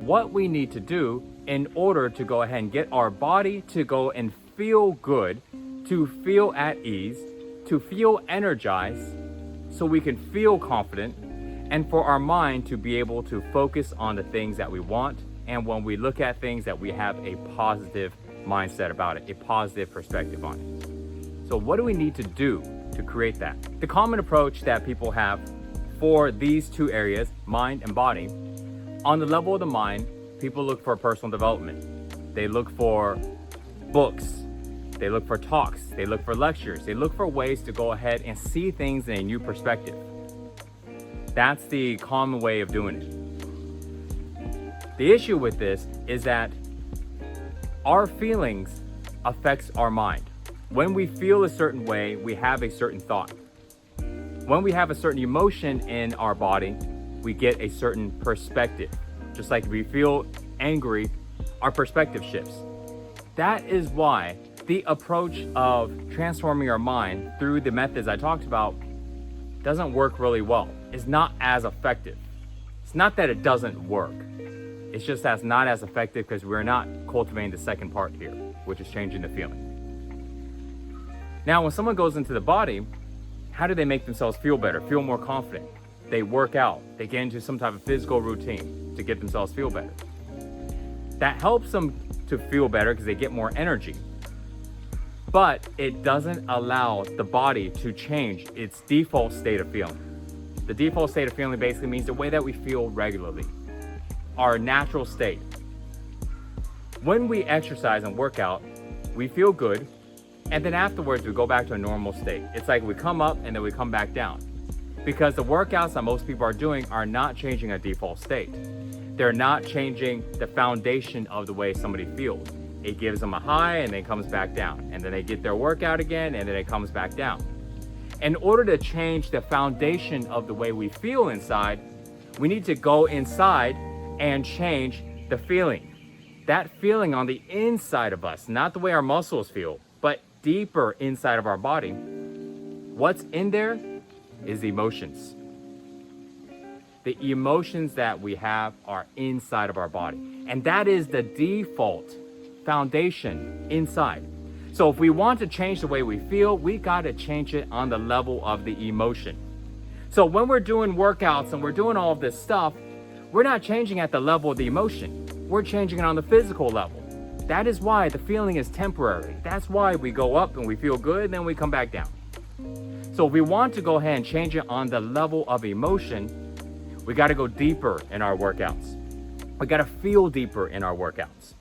what we need to do in order to go ahead and get our body to go and feel good, to feel at ease, to feel energized, so we can feel confident, and for our mind to be able to focus on the things that we want, and when we look at things that we have a positive mindset about it, a positive perspective on it. So what do we need to do to create that? The common approach that people have for these two areas, mind and body, on the level of the mind, people look for personal development. They look for books, they look for talks, they look for lectures, they look for ways to go ahead and see things in a new perspective. That's the common way of doing it. The issue with this is that our feelings affects our mind. When we feel a certain way, we have a certain thought. When we have a certain emotion in our body, we get a certain perspective. Just like if we feel angry, our perspective shifts. That is why the approach of transforming our mind through the methods I talked about doesn't work really well. It's not as effective. It's not that it doesn't work. It's just that's not as effective because we're not cultivating the second part here, which is changing the feeling. Now, when someone goes into the body, how do they make themselves feel better, feel more confident? They work out, they get into some type of physical routine to get themselves feel better. That helps them to feel better because they get more energy. But it doesn't allow the body to change its default state of feeling. The default state of feeling basically means the way that we feel regularly, our natural state. When we exercise and work out, we feel good, and then afterwards we go back to a normal state. It's like we come up and then we come back down. Because the workouts that most people are doing are not changing a default state. They're not changing the foundation of the way somebody feels. It gives them a high and then comes back down. And then they get their workout again and then it comes back down. In order to change the foundation of the way we feel inside, we need to go inside and change the feeling. That feeling on the inside of us, not the way our muscles feel, but deeper inside of our body. What's in there is emotions. The emotions that we have are inside of our body. And that is the default foundation inside. So if we want to change the way we feel, we got to change it on the level of the emotion. So when we're doing workouts and we're doing all of this stuff, we're not changing at the level of the emotion. We're changing it on the physical level. That is why the feeling is temporary. That's why we go up and we feel good, and then we come back down. So if we want to go ahead and change it on the level of emotion, we got to go deeper in our workouts. We got to feel deeper in our workouts.